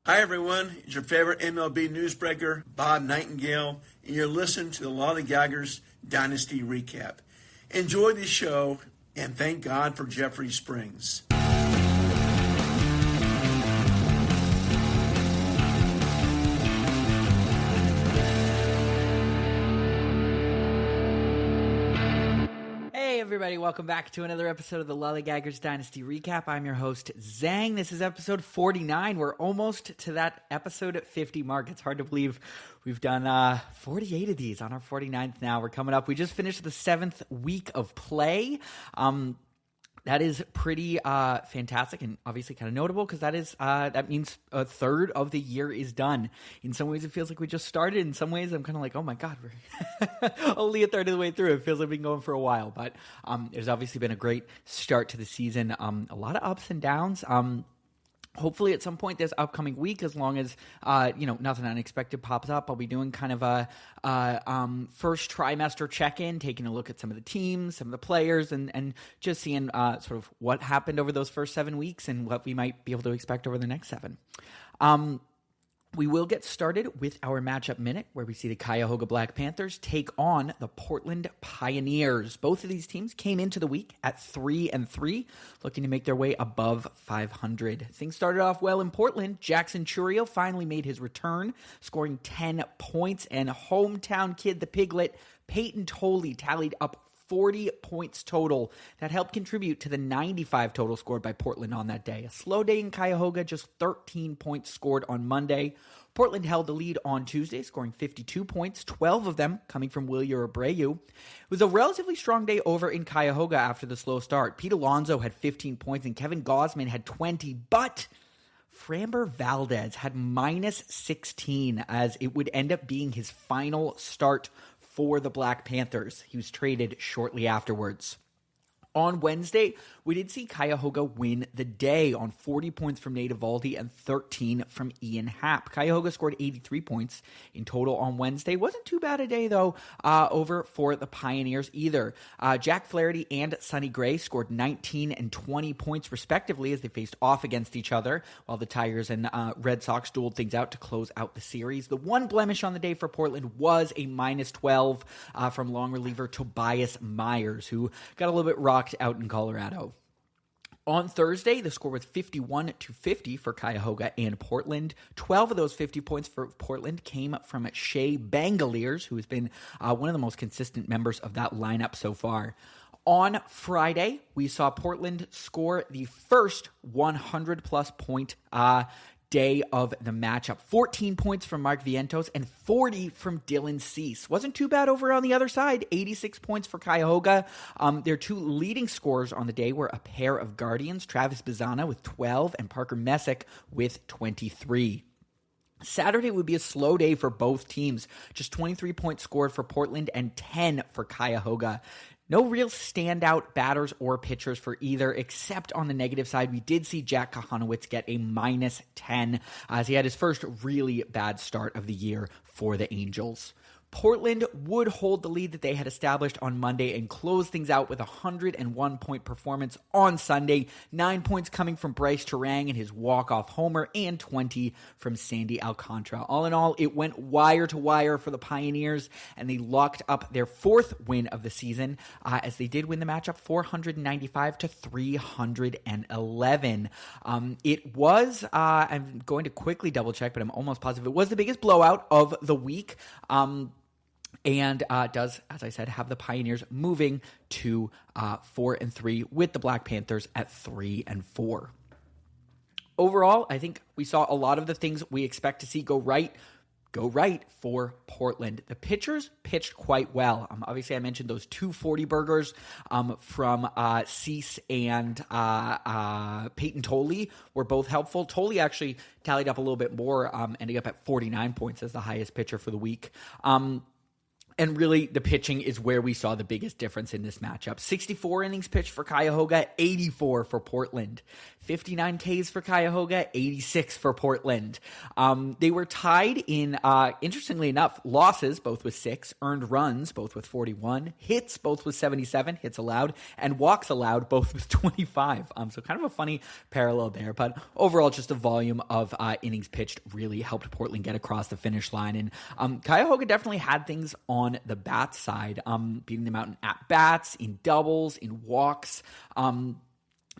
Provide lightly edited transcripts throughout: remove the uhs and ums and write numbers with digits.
Hi, everyone. It's your favorite MLB newsbreaker, Bob Nightingale, and you're listening to the Lollygaggers Dynasty Recap. Enjoy the show, and thank God for Jeffrey Springs. Hey everybody, welcome back to another episode of the Lollygaggers Dynasty Recap. I'm your host, Zang. This is episode 49. We're almost to that episode 50 mark. It's hard to believe we've done 48 of these on our 49th now. We're coming up. We just finished the 7th week of play. That is pretty fantastic and obviously kind of notable because that means a third of the year is done. In some ways, it feels like we just started. In some ways, I'm kind of like, oh my God, we're only a third of the way through. It feels like we've been going for a while, but there's obviously been a great start to the season. A lot of ups and downs. Hopefully at some point this upcoming week, as long as, nothing unexpected pops up, I'll be doing kind of a first trimester check-in, taking a look at some of the teams, some of the players, and just seeing sort of what happened over those first 7 weeks and what we might be able to expect over the next 7. We will get started with our matchup minute, where we see the Cuyahoga Black Panthers take on the Portland Pioneers. Both of these teams came into the week at 3-3, looking to make their way above 500. Things started off well in Portland. Jackson Chourio finally made his return, scoring 10 points, and hometown kid, the Piglet, Peyton Tolley, tallied up 40 points total. That helped contribute to the 95 total scored by Portland on that day. A slow day in Cuyahoga, just 13 points scored on Monday. Portland held the lead on Tuesday, scoring 52 points, 12 of them coming from Wilyer Abreu. It was a relatively strong day over in Cuyahoga after the slow start. Pete Alonso had 15 points and Kevin Gausman had 20, but Framber Valdez had minus 16 as it would end up being his final start for the Black Panthers. He was traded shortly afterwards. On Wednesday, we did see Cuyahoga win the day on 40 points from Nate Eovaldi and 13 from Ian Happ. Cuyahoga scored 83 points in total on Wednesday. Wasn't too bad a day, though, over for the Pioneers either. Jack Flaherty and Sonny Gray scored 19 and 20 points respectively as they faced off against each other, while the Tigers and Red Sox dueled things out to close out the series. The one blemish on the day for Portland was a minus 12 from long reliever Tobias Myers, who got a little bit rocked out in Colorado. On Thursday, the score was 51-50 for Cuyahoga and Portland. 12 of those 50 points for Portland came from Shea Bangaliers, who has been one of the most consistent members of that lineup so far. On Friday, we saw Portland score the first 100-plus point day of the matchup. 14 points from Mark Vientos and 40 from Dylan Cease. Wasn't too bad over on the other side. 86 points for Cuyahoga. Their two leading scorers on the day were a pair of Guardians, Travis Bizana with 12 and Parker Messick with 23. Saturday would be a slow day for both teams. Just 23 points scored for Portland and 10 for Cuyahoga. No real standout batters or pitchers for either, except on the negative side, we did see Jack Kahanowitz get a minus 10 as he had his first really bad start of the year for the Angels. Portland would hold the lead that they had established on Monday and close things out with a 101-point performance on Sunday. 9 points coming from Bryce Terang and his walk-off homer, and 20 from Sandy Alcantara. All in all, it went wire to wire for the Pioneers, and they locked up their fourth win of the season as they did win the matchup 495-311. It was, I'm going to quickly double-check, but I'm almost positive it was the biggest blowout of the week. And does, as I said, have the Pioneers moving to 4-3 with the Black Panthers at 3-4. Overall, I think we saw a lot of the things we expect to see go right for Portland. The pitchers pitched quite well. Obviously, I mentioned those 240 burgers from Cease and Peyton Tolley were both helpful. Tolley actually tallied up a little bit more, ending up at 49 points as the highest pitcher for the week. And really, the pitching is where we saw the biggest difference in this matchup. 64 innings pitched for Cuyahoga, 84 for Portland. 59 Ks for Cuyahoga, 86 for Portland. They were tied in, interestingly enough, losses, both with 6, earned runs, both with 41, hits, both with 77, hits allowed, and walks allowed, both with 25. So kind of a funny parallel there. But overall, just the volume of innings pitched really helped Portland get across the finish line. And Cuyahoga definitely had things on the bat side, beating them out in at-bats, in doubles, in walks,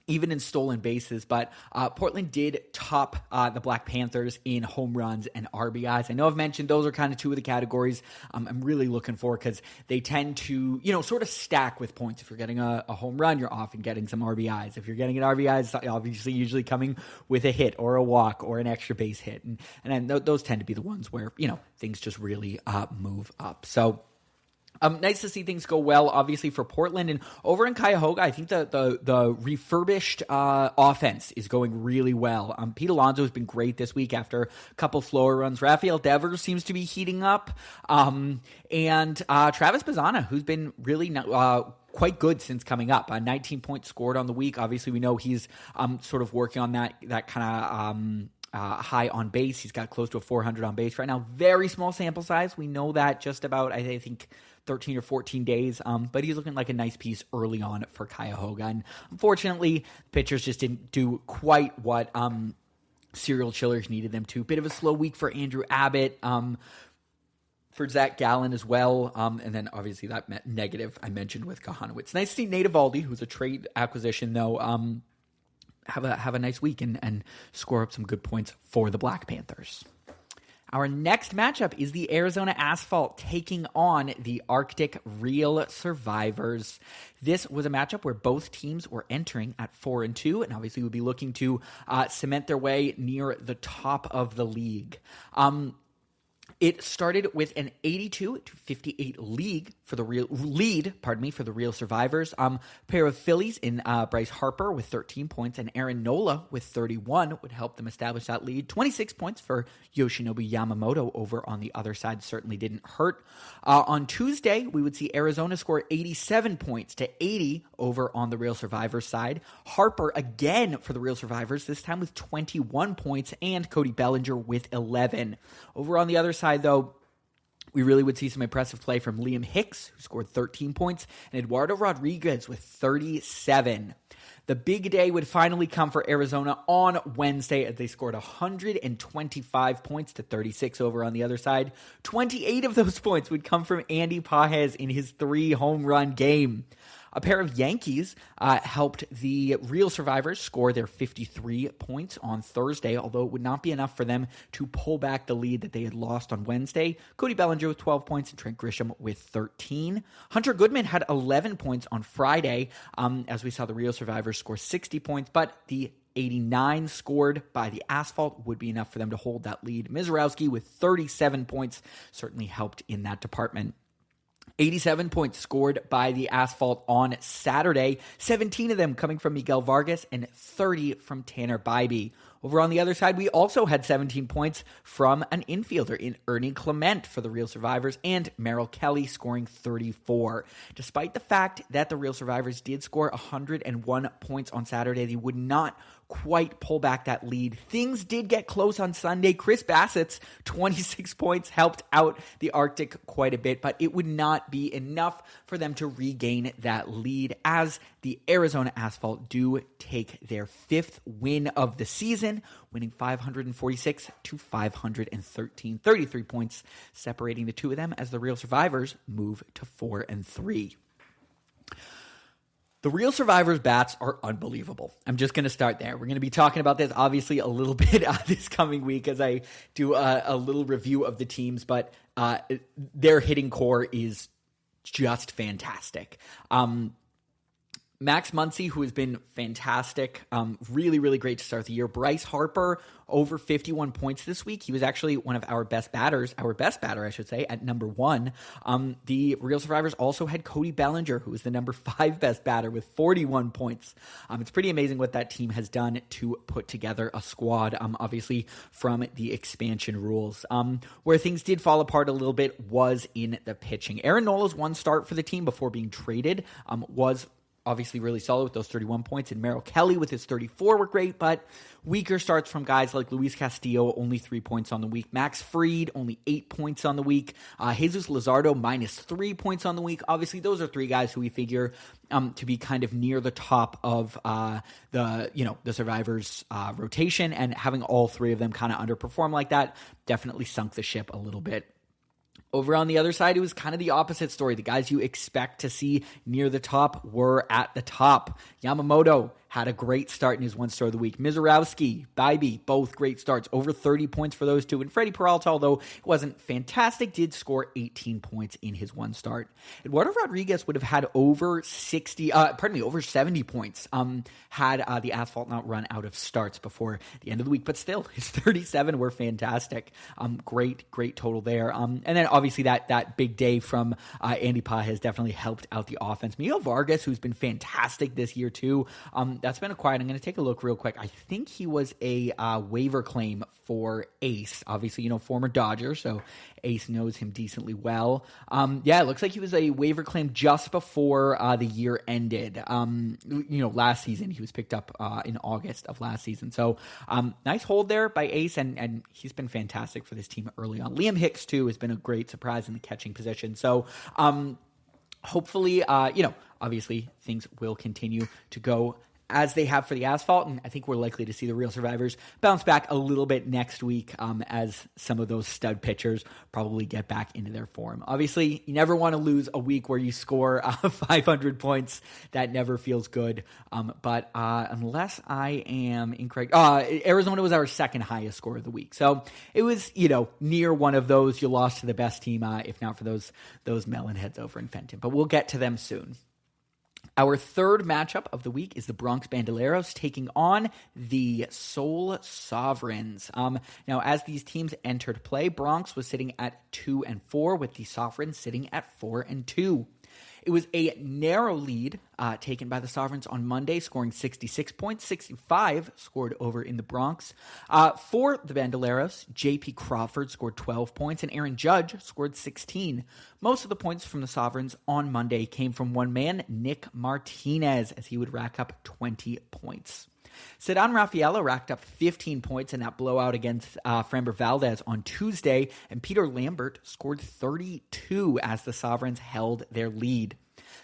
even in stolen bases. But Portland did top the Black Panthers in home runs and RBIs. I know I've mentioned those are kind of two of the categories I'm really looking for, because they tend to, sort of stack with points. If you're getting a home run, you're often getting some RBIs. If you're getting an RBI, it's obviously usually coming with a hit or a walk or an extra base hit. And then those tend to be the ones where, things just really move up. So nice to see things go well, obviously, for Portland. And over in Cuyahoga, I think the refurbished offense is going really well. Pete Alonso has been great this week after a couple slower runs. Rafael Devers seems to be heating up. And Travis Bazzana, who's been really quite good since coming up. 19 points scored on the week. Obviously, we know he's sort of working on that kind of high on base. He's got close to a 400 on base right now. Very small sample size. We know that just about, I think, 13 or 14 days, but he's looking like a nice piece early on for Cuyahoga. And unfortunately, pitchers just didn't do quite what serial chillers needed them to. Bit of a slow week for Andrew Abbott, for Zach Gallen as well, and then obviously that negative I mentioned with Kahanowitz. Nice to see Nate Eovaldi, who's a trade acquisition, though, have a nice week and score up some good points for the Black Panthers. Our next matchup is the Arizona Asphalt taking on the Arctic Real Survivors. This was a matchup where both teams were entering at 4-2, and obviously would be looking to cement their way near the top of the league. It started with an 82-58 lead for the Real Survivors. Pair of Phillies in Bryce Harper with 13 points and Aaron Nola with 31 would help them establish that lead. 26 points for Yoshinobu Yamamoto over on the other side certainly didn't hurt. On Tuesday, we would see Arizona score 87 points to 80 over on the Real Survivors side. Harper again for the Real Survivors, this time with 21 points, and Cody Bellinger with 11. Over on the other side, though, we really would see some impressive play from Liam Hicks, who scored 13 points, and Eduardo Rodriguez with 37. The big day would finally come for Arizona on Wednesday as they scored 125 points to 36 over on the other side. 28 of those points would come from Andy Pages in his 3-home run game. A pair of Yankees helped the Real Survivors score their 53 points on Thursday, although it would not be enough for them to pull back the lead that they had lost on Wednesday. Cody Bellinger with 12 points and Trent Grisham with 13. Hunter Goodman had 11 points on Friday, as we saw the Real Survivors score 60 points, but the 89 scored by the Asphalt would be enough for them to hold that lead. Mizorowski with 37 points certainly helped in that department. 87 points scored by the Asphalt on Saturday, 17 of them coming from Miguel Vargas and 30 from Tanner Bybee. Over on the other side, we also had 17 points from an infielder in Ernie Clement for the Real Survivors, and Merrill Kelly scoring 34. Despite the fact that the Real Survivors did score 101 points on Saturday, they would not quite pull back that lead. Things did get close on Sunday. Chris Bassett's 26 points helped out the Arctic quite a bit, but it would not be enough for them to regain that lead as the Arizona Asphalt do take their 5th win of the season, winning 546 to 513, 33 points separating the two of them as the Real Survivors move to 4-3. The Real Survivors bats are unbelievable. I'm just going to start there. We're going to be talking about this obviously a little bit this coming week as I do a little review of the teams, but their hitting core is just fantastic. Max Muncy, who has been fantastic, really, really great to start the year. Bryce Harper, over 51 points this week. He was actually one of our best batter, I should say, at number 1. The Real Survivors also had Cody Bellinger, who was the number 5 best batter with 41 points. It's pretty amazing what that team has done to put together a squad, obviously from the expansion rules. Where things did fall apart a little bit was in the pitching. Aaron Nola's one start for the team before being traded was obviously really solid with those 31 points, and Merrill Kelly with his 34 were great, but weaker starts from guys like Luis Castillo, only 3 points on the week. Max Fried, only 8 points on the week. Jesus Luzardo, minus 3 points on the week. Obviously, those are 3 guys who we figure to be kind of near the top of the Survivors rotation, and having all 3 of them kind of underperform like that definitely sunk the ship a little bit. Over on the other side, it was kind of the opposite story. The guys you expect to see near the top were at the top. Yamamoto had a great start in his one start of the week. Mizorowski, Bybee, both great starts. Over 30 points for those 2. And Freddie Peralta, although it wasn't fantastic, did score 18 points in his one start. Eduardo Rodriguez would have had over 70 points had the asphalt not run out of starts before the end of the week. But still, his 37 were fantastic. Great total there. And then obviously that big day from Andy Pa has definitely helped out the offense. Miguel Vargas, who's been fantastic this year too, that's been acquired. I'm going to take a look real quick. I think he was a waiver claim for Ace. Obviously, former Dodger, so Ace knows him decently well. It looks like he was a waiver claim just before the year ended. Last season. He was picked up in August of last season. So nice hold there by Ace, and he's been fantastic for this team early on. Liam Hicks, too, has been a great surprise in the catching position. So hopefully, obviously things will continue to go as they have for the asphalt, and I think we're likely to see the Real Survivors bounce back a little bit next week as some of those stud pitchers probably get back into their form. Obviously, you never want to lose a week where you score 500 points. That never feels good, but unless I am incorrect, Arizona was our second highest score of the week, so it was near one of those. You lost to the best team, if not for those Melonheads over in Fenton, but we'll get to them soon. Our third matchup of the week is the Bronx Bandoleros taking on the Seoul Sovereigns. Now, as these teams entered play, Bronx was sitting at 2-4, with the Sovereigns sitting at 4-2. It was a narrow lead taken by the Sovereigns on Monday, scoring 66 points. 65 scored over in the Bronx. For the Bandoleros, J.P. Crawford scored 12 points, and Aaron Judge scored 16. Most of the points from the Sovereigns on Monday came from one man, Nick Martinez, as he would rack up 20 points. Ceddanne Raffaello racked up 15 points in that blowout against Framber Valdez on Tuesday, and Peter Lambert scored 32 as the Sovereigns held their lead.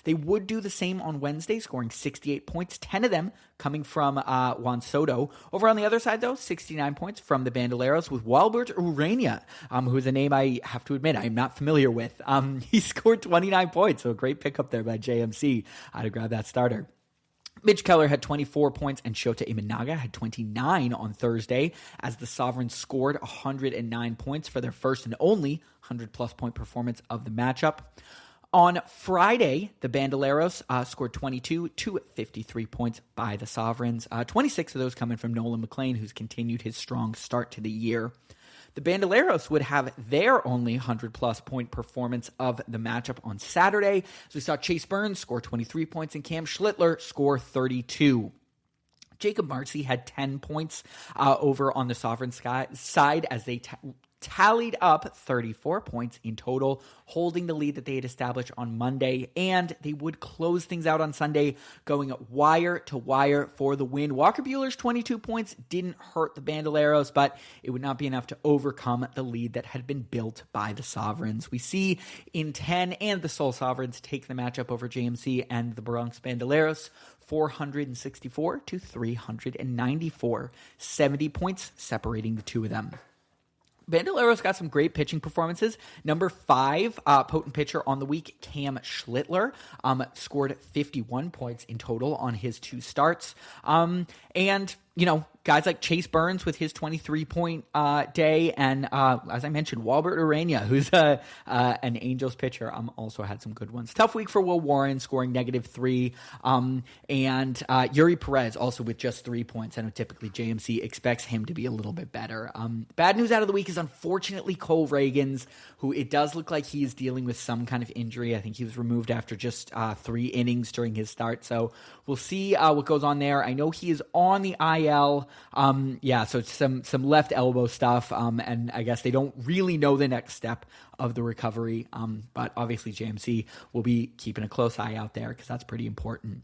They would do the same on Wednesday, scoring 68 points, 10 of them coming from Juan Soto. Over on the other side, though, 69 points from the Bandoleros with Walbert Urania, who is a name I have to admit I'm not familiar with. He scored 29 points, so a great pickup there by JMC to grab that starter. Mitch Keller had 24 points, and Shota Imanaga had 29 on Thursday, as the Sovereigns scored 109 points for their first and only 100-plus point performance of the matchup. On Friday, the Bandoleros scored 22 to 53 points by the Sovereigns, 26 of those coming from Nolan McLean, who's continued his strong start to the year. The Bandoleros would have their only 100-plus point performance of the matchup on Saturday. So we saw Chase Burns score 23 points and Cam Schlittler score 32. Jacob Marcy had 10 points over on the Sovereign side as they tallied up 34 points in total, holding the lead that they had established on Monday, and they would close things out on Sunday, going wire to wire for the win. Walker Buehler's 22 points didn't hurt the Bandoleros, but it would not be enough to overcome the lead that had been built by the Sovereigns. We see in 10 and the Seoul Sovereigns take the matchup over JMC and the Bronx Bandoleros, 464 to 394, 70 points separating the two of them. Bandoleros got some great pitching performances. Number 5 potent pitcher on the week, Cam Schlittler, scored 51 points in total on his 2 starts. And Guys like Chase Burns with his 23-point day, and as I mentioned, Walbert Urania, who's an Angels pitcher, also had some good ones. Tough week for Will Warren, scoring -3, and Yuri Perez also with just 3 points. I know typically JMC expects him to be a little bit better. Bad news out of the week is unfortunately Cole Reagans, who it does look like he is dealing with some kind of injury. I think he was removed after just 3 innings during his start, so we'll see what goes on there. I know he is on the IL. So it's some left elbow stuff, and I guess they don't really know the next step of the recovery, but obviously JMC will be keeping a close eye out there because that's pretty important.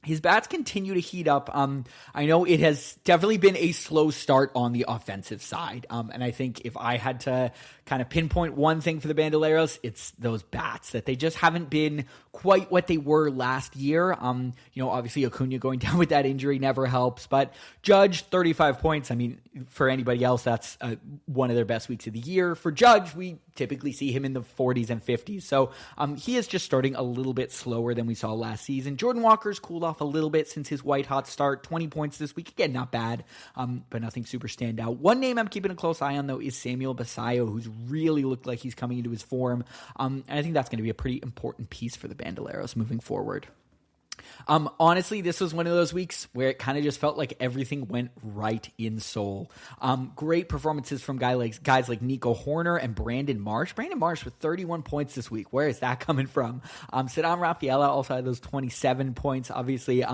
His bats continue to heat up. I know it has definitely been a slow start on the offensive side. And I think if I had to kind of pinpoint one thing for the Bandoleros, it's those bats, that they just haven't been quite what they were last year. Obviously Acuna going down with that injury never helps, but Judge, 35 points. I mean, for anybody else, that's one of their best weeks of the year. For Judge, we typically see him in the 40s and 50s. So he is just starting a little bit slower than we saw last season. Jordan Walker's cooled off a little bit since his white hot start. 20 points this week. Again, not bad, but nothing super standout. One name I'm keeping a close eye on, though, is Samuel Basayo, who's really looked like he's coming into his form. And I think that's going to be a pretty important piece for the Bandoleros moving forward. Honestly, this was one of those weeks where it kind of just felt like everything went right in Seoul. Great performances from guys like Nico Horner and Brandon Marsh. Brandon Marsh with 31 points this week. Where is that coming from? Cedar Rafaela also had those 27 points, obviously.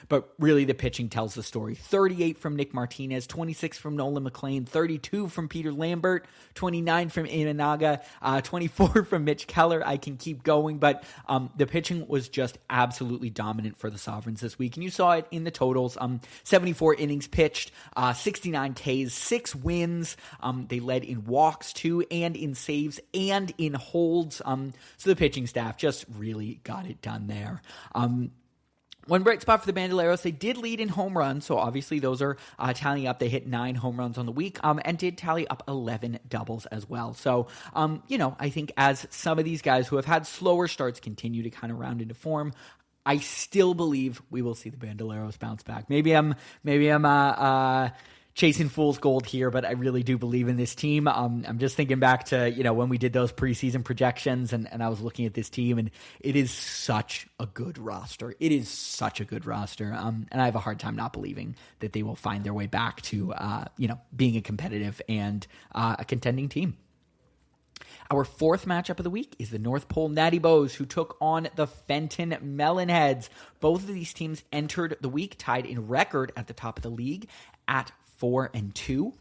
But really the pitching tells the story. 38 from Nick Martinez, 26 from Nolan McLean, 32 from Peter Lambert, 29 from Inanaga, 24 from Mitch Keller. I can keep going, but the pitching was just absolutely dominant for the Sovereigns this week, and you saw it in the totals. 74 innings pitched, 69 Ks, 6 wins. They led in walks too, and in saves, and in holds. So the pitching staff just really got it done there. One bright spot for the Bandoleros, they did lead in home runs, so obviously those are tallying up. They hit 9 home runs on the week, and did tally up 11 doubles as well. So, I think as some of these guys who have had slower starts continue to kind of round into form, I still believe we will see the Bandoleros bounce back. Maybe I'm chasing fool's gold here, but I really do believe in this team. I'm just thinking back to, when we did those preseason projections, and I was looking at this team, and it is such a good roster. It is such a good roster. And I have a hard time not believing that they will find their way back to, being a competitive and a contending team. Our fourth matchup of the week is the North Pole Natty Bows, who took on the Fenton Melonheads. Both of these teams entered the week tied in record at the top of the league at 4-2.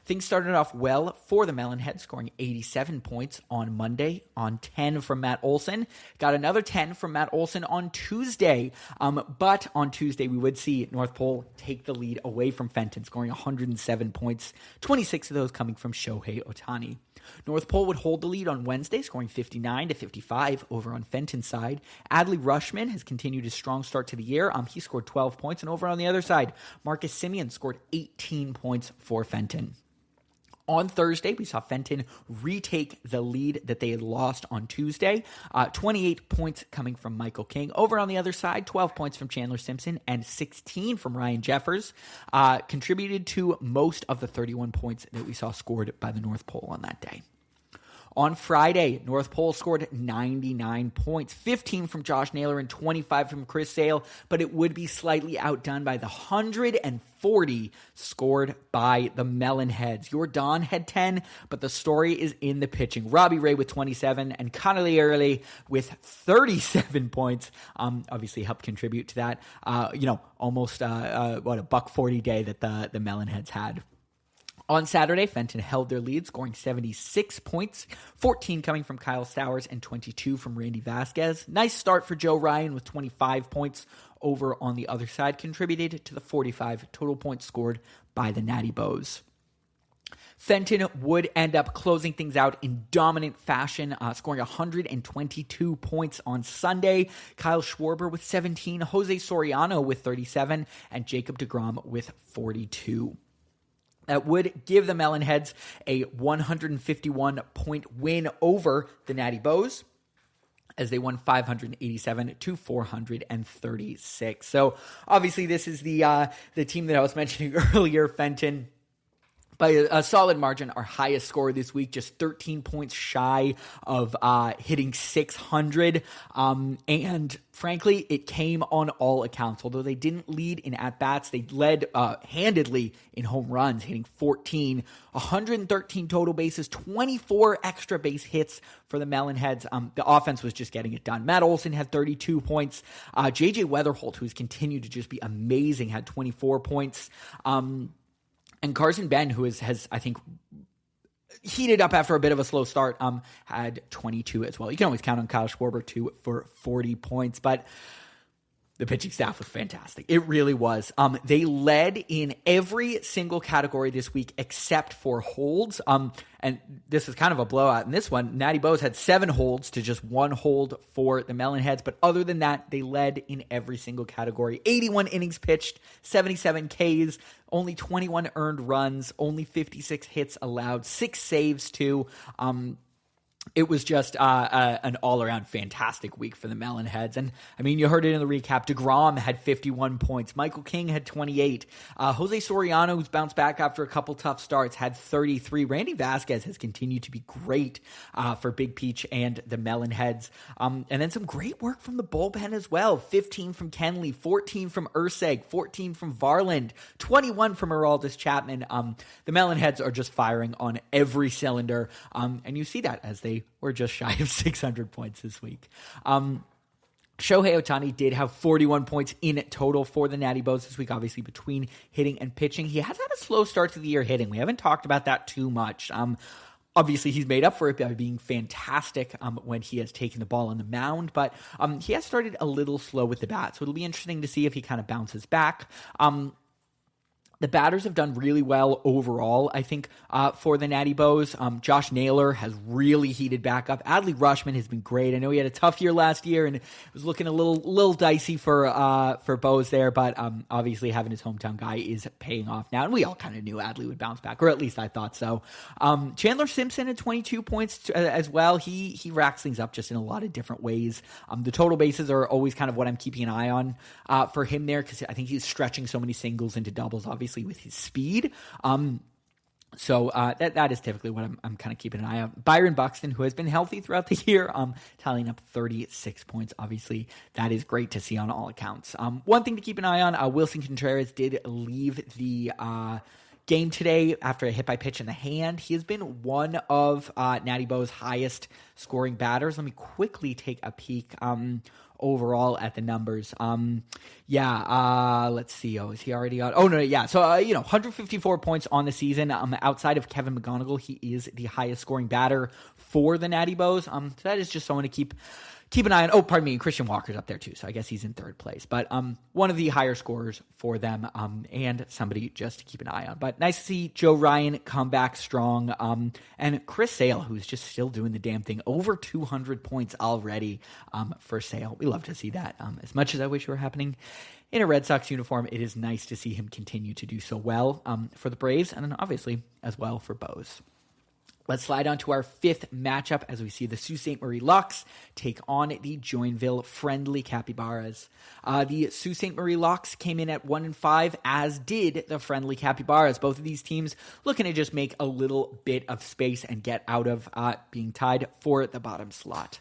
Things started off well for the Melonheads, scoring 87 points on Monday on 10 from Matt Olson. Got another 10 from Matt Olson on Tuesday. But on Tuesday, we would see North Pole take the lead away from Fenton, scoring 107 points, 26 of those coming from Shohei Ohtani. North Pole would hold the lead on Wednesday, scoring 59-55 over on Fenton's side. Adley Rushman has continued his strong start to the year. He scored 12 points, and over on the other side, Marcus Simeon scored 18 points for Fenton. On Thursday, we saw Fenton retake the lead that they had lost on Tuesday. 28 points coming from Michael King. Over on the other side, 12 points from Chandler Simpson and 16 from Ryan Jeffers contributed to most of the 31 points that we saw scored by the North Pole on that day. On Friday, North Pole scored 99 points, 15 from Josh Naylor and 25 from Chris Sale, but it would be slightly outdone by the 140 scored by the Melonheads. Your Don had 10, but the story is in the pitching. Robbie Ray with 27 and Connolly Early with 37 points obviously helped contribute to that, almost a $140 day that the Melonheads had. On Saturday, Fenton held their lead, scoring 76 points, 14 coming from Kyle Stowers and 22 from Randy Vasquez. Nice start for Joe Ryan with 25 points. Over on the other side, contributed to the 45 total points scored by the Natty Bows. Fenton would end up closing things out in dominant fashion, scoring 122 points on Sunday. Kyle Schwarber with 17, Jose Soriano with 37, and Jacob deGrom with 42. That would give the Melonheads a 151-point win over the Natty Bows. as they won 587 to 436. So obviously this is the team that I was mentioning earlier, Fenton, by a solid margin, our highest score this week, just 13 points shy of hitting 600. And frankly, it came on all accounts. Although they didn't lead in at-bats, they led handedly in home runs, hitting 14, 113 total bases, 24 extra base hits for the Melonheads. The offense was just getting it done. Matt Olson had 32 points. J.J. Weatherholt, who's continued to just be amazing, had 24 points. And Carson Ben, who has I think, heated up after a bit of a slow start, had 22 as well. You can always count on Kyle Schwarber, too, for 40 points. But the pitching staff was fantastic. It really was. They led in every single category this week except for holds. And this is kind of a blowout in this one. Natty Bows had 7 holds to just 1 hold for the Melonheads. But other than that, they led in every single category. 81 innings pitched, 77 Ks, only 21 earned runs, only 56 hits allowed, 6 saves too. It was just an all-around fantastic week for the Melonheads. And, I mean, you heard it in the recap. DeGrom had 51 points. Michael King had 28. Jose Soriano, who's bounced back after a couple tough starts, had 33. Randy Vasquez has continued to be great for Big Peach and the Melonheads. And then some great work from the bullpen as well. 15 from Kenley, 14 from Urseg, 14 from Varland, 21 from Aroldis Chapman. The Melonheads are just firing on every cylinder. And you see that as they were just shy of 600 points this week. Shohei Ohtani did have 41 points in total for the Natty Bows this week, obviously between hitting and pitching. He has had a slow start to the year hitting. We haven't talked about that too much. Obviously, he's made up for it by being fantastic when he has taken the ball on the mound, but he has started a little slow with the bat, so it'll be interesting to see if he kind of bounces back. The batters have done really well overall, I think, for the Natty Bows. Josh Naylor has really heated back up. Adley Rushman has been great. I know he had a tough year last year, and it was looking a little dicey for Bows there, but obviously having his hometown guy is paying off now, and we all kind of knew Adley would bounce back, or at least I thought so. Chandler Simpson had 22 points as well. He racks things up just in a lot of different ways. The total bases are always kind of what I'm keeping an eye on for him there, because I think he's stretching so many singles into doubles, obviously, with his speed. So that is typically what I'm kind of keeping an eye on. Byron Buxton, who has been healthy throughout the year, tallying up 36 points. Obviously, that is great to see on all accounts. One thing to keep an eye on, Wilson Contreras did leave the game today after a hit by pitch in the hand. He has been one of Natty Bow's highest scoring batters. Let me quickly take a peek overall at the numbers. Let's see. Oh, is he already on? Oh, no, yeah. So, 154 points on the season. Outside of Kevin McGonigal, he is the highest scoring batter for the Natty Bows. So that is just someone to keep an eye on. Oh, pardon me, Christian Walker's up there too, so I guess he's in third place. But one of the higher scorers for them, and somebody just to keep an eye on. But nice to see Joe Ryan come back strong, and Chris Sale, who's just still doing the damn thing, over 200 points already for Sale. We love to see that. As much as I wish it were happening in a Red Sox uniform, it is nice to see him continue to do so well for the Braves, and then obviously as well for Bows. Let's slide on to our 5th matchup as we see the Sault Ste. Marie Lux take on the Joinville Friendly Capybaras. The Sault Ste. Marie Lux came in at 1-5, as did the Friendly Capybaras. Both of these teams looking to just make a little bit of space and get out of being tied for the bottom slot.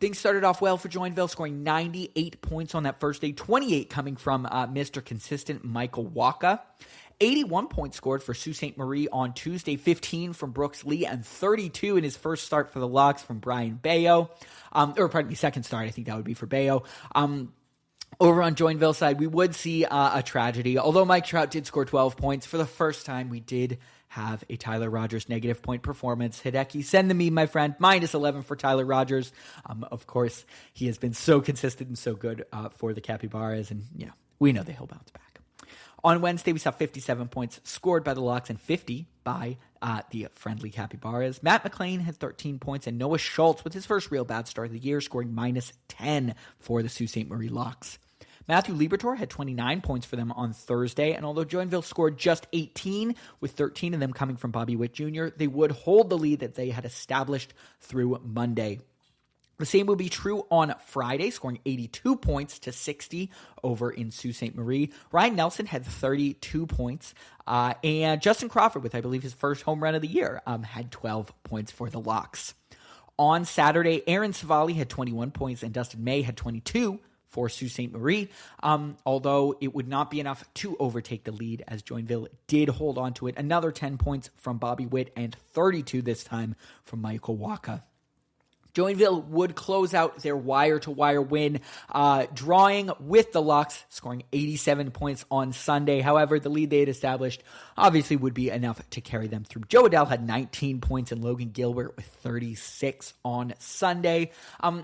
Things started off well for Joinville, scoring 98 points on that first day, 28 coming from Mr. Consistent Michael Waka. 81 points scored for Sault Ste. Marie on Tuesday, 15 from Brooks Lee, and 32 in his first start for the Lux from Brian Bayo. Second start, I think that would be for Bayo. Over on Joinville side, we would see a tragedy. Although Mike Trout did score 12 points, for the first time we did have a Tyler Rogers negative point performance. Hideki, send the meme, my friend. -11 for Tyler Rogers. Of course, he has been so consistent and so good for the Capybaras, and we know that he'll bounce back. On Wednesday, we saw 57 points scored by the Lux and 50 by the Friendly Capybaras. Matt McLean had 13 points, and Noah Schultz, with his first real bad start of the year, scoring -10 for the Sault Ste. Marie Lux. Matthew Libertor had 29 points for them on Thursday, and although Joinville scored just 18, with 13 of them coming from Bobby Witt Jr., they would hold the lead that they had established through Monday. The same will be true on Friday, scoring 82 points to 60 over in Sault Ste. Marie. Ryan Nelson had 32 points, and Justin Crawford, with I believe his first home run of the year, had 12 points for the Locks. On Saturday, Aaron Savali had 21 points and Dustin May had 22 for Sault Ste. Marie, although it would not be enough to overtake the lead as Joinville did hold on to it. Another 10 points from Bobby Witt and 32 this time from Michael Waka. Joinville would close out their wire-to-wire win, drawing with the Locks, scoring 87 points on Sunday. However, the lead they had established obviously would be enough to carry them through. Joe Adele had 19 points and Logan Gilbert with 36 on Sunday.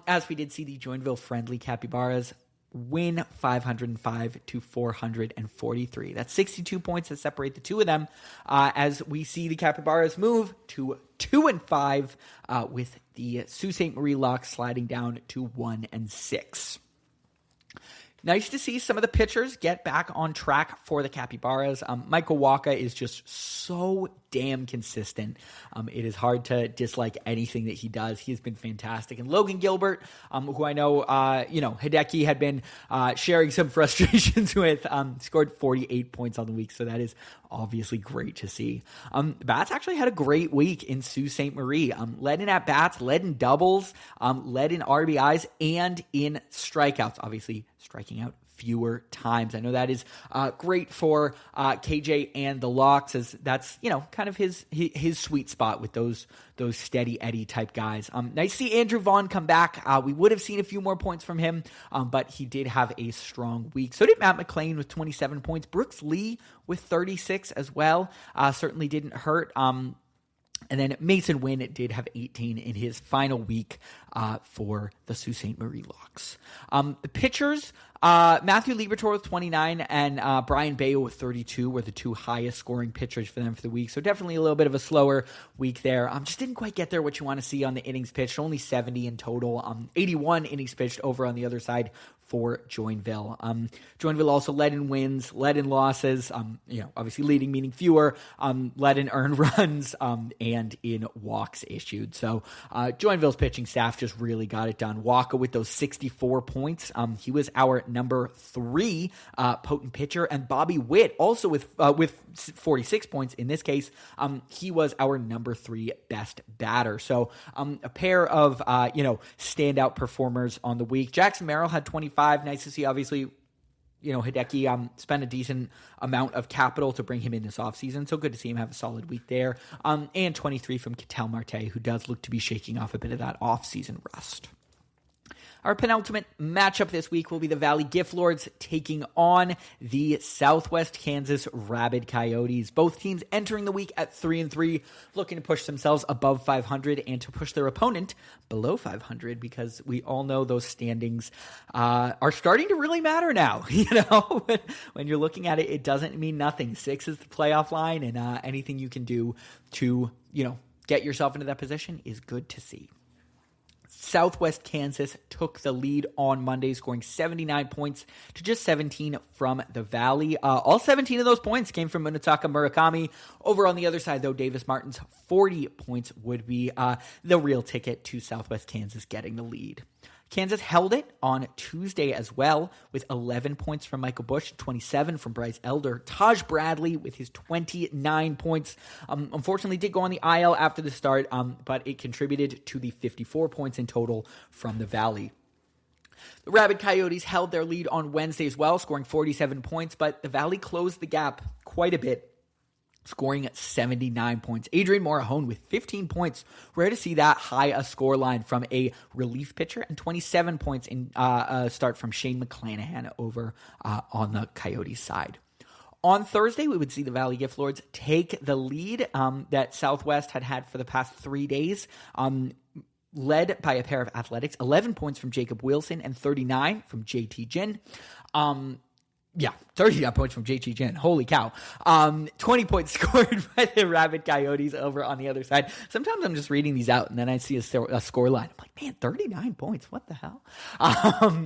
As we did see the Joinville-friendly Capybaras win 505 to 443. That's 62 points that separate the two of them, as we see the Capybaras move to 2-5, with the Sault Ste. Marie Locks sliding down to 1-6. Nice to see some of the pitchers get back on track for the Capybaras. Michael Waka is just so damn consistent. It is hard to dislike anything that he does. He has been fantastic. And Logan Gilbert, who I know, Hideki had been sharing some frustrations with, scored 48 points on the week. So that is obviously great to see. Bats actually had a great week in Sault Ste. Marie. Led in at-bats, led in doubles, led in RBIs, and in strikeouts. Obviously, striking out fewer times. I know that is great for KJ and the Locks, as that's, kind of his sweet spot with those steady Eddie type guys. Nice to see Andrew Vaughn come back. We would have seen a few more points from him, but he did have a strong week. So did Matt McLean with 27 points. Brooks Lee with 36 as well. Certainly didn't hurt. And then Mason Wynn did have 18 in his final week for the Sault Ste. Marie Locks. The pitchers, Matthew Liberatore with 29 and Brian Bayo with 32 were the two highest scoring pitchers for them for the week. So definitely a little bit of a slower week there. Just didn't quite get there what you want to see on the innings pitched. Only 70 in total. 81 innings pitched over on the other side for Joinville. Joinville also led in wins, led in losses, obviously leading meaning fewer, led in earned runs, and in walks issued. So Joinville's pitching staff just really got it done. Waka with those 64 points. He was our number 3 potent pitcher, and Bobby Witt also with 46 points in this case. He was our number 3 best batter. So a pair of standout performers on the week. Jackson Merrill had 25. Nice to see, obviously, Hideki spent a decent amount of capital to bring him in this offseason, so good to see him have a solid week there. And 23 from Ketel Marte, who does look to be shaking off a bit of that offseason rust. Our penultimate matchup this week will be the Valley Gift Lords taking on the Southwest Kansas Rabid Coyotes. Both teams entering the week at 3-3, looking to push themselves above 500 and to push their opponent below 500, because we all know those standings are starting to really matter now. When you're looking at it, it doesn't mean nothing. 6 is the playoff line, and anything you can do to get yourself into that position is good to see. Southwest Kansas took the lead on Monday, scoring 79 points to just 17 from the Valley. All 17 of those points came from Munetaka Murakami. Over on the other side, though, Davis Martin's 40 points would be the real ticket to Southwest Kansas getting the lead. Kansas held it on Tuesday as well, with 11 points from Michael Bush, 27 from Bryce Elder. Taj Bradley with his 29 points. Unfortunately, did go on the IL after the start, but it contributed to the 54 points in total from the Valley. The Rabid Coyotes held their lead on Wednesday as well, scoring 47 points, but the Valley closed the gap quite a bit, scoring 79 points. Adrian Morahone with 15 points. Rare to see that high a score line from a relief pitcher, and 27 points in start from Shane McClanahan over on the Coyotes side. On Thursday, we would see the Valley Gift Lords take the lead that Southwest had for the past 3 days. Led by a pair of Athletics, 11 points from Jacob Wilson and 39 from JT Jin. 39 points from JT Jin. Holy cow. 20 points scored by the Rabid Coyotes over on the other side. Sometimes I'm just reading these out, and then I see a score line. I'm like, man, 39 points. What the hell?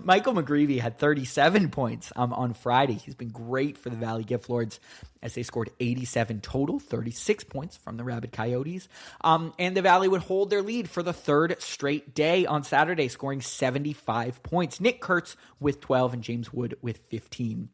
Michael McGreevy had 37 points on Friday. He's been great for the Valley Gift Lords as they scored 87 total, 36 points from the Rabid Coyotes. And the Valley would hold their lead for the third straight day on Saturday, scoring 75 points. Nick Kurtz with 12 and James Wood with 15.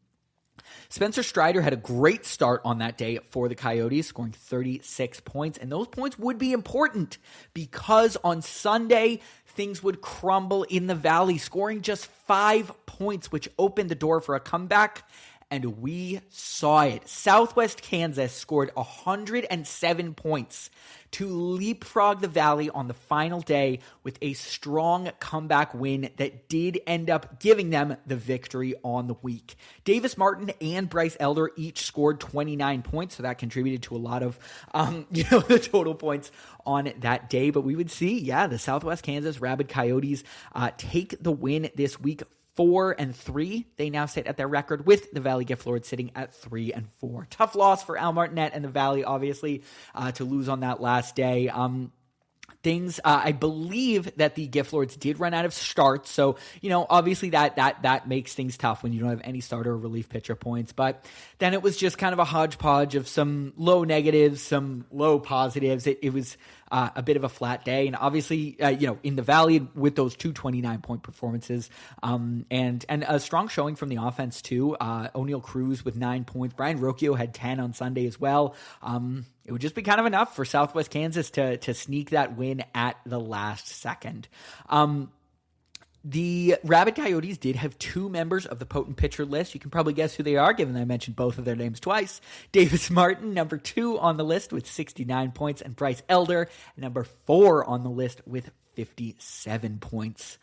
Spencer Strider had a great start on that day for the Coyotes, scoring 36 points. And those points would be important because on Sunday, things would crumble in the Valley, scoring just 5 points, which opened the door for a comeback. And we saw it. Southwest Kansas scored 107 points to leapfrog the Valley on the final day with a strong comeback win that did end up giving them the victory on the week. Davis Martin and Bryce Elder each scored 29 points, so that contributed to a lot of the total points on that day. But we would see, the Southwest Kansas Rabid Coyotes take the win this week. 4-3. They now sit at their record with the Valley Gift Lords sitting at 3-4. Tough loss for Al Martinet and the Valley, obviously, to lose on that last day. I believe that the Gift Lords did run out of starts. So, obviously that makes things tough when you don't have any starter or relief pitcher points. But then it was just kind of a hodgepodge of some low negatives, some low positives. It was a bit of a flat day. And obviously, in the Valley with those two 29-point performances, and a strong showing from the offense too. O'Neal Cruz with 9 points. Brian Rocchio had 10 on Sunday as well. It would just be kind of enough for Southwest Kansas to sneak that win at the last second. The Rabid Coyotes did have 2 members of the potent pitcher list. You can probably guess who they are, given that I mentioned both of their names twice. Davis Martin, number 2 on the list with 69 points, and Bryce Elder, number 4 on the list with 57 points.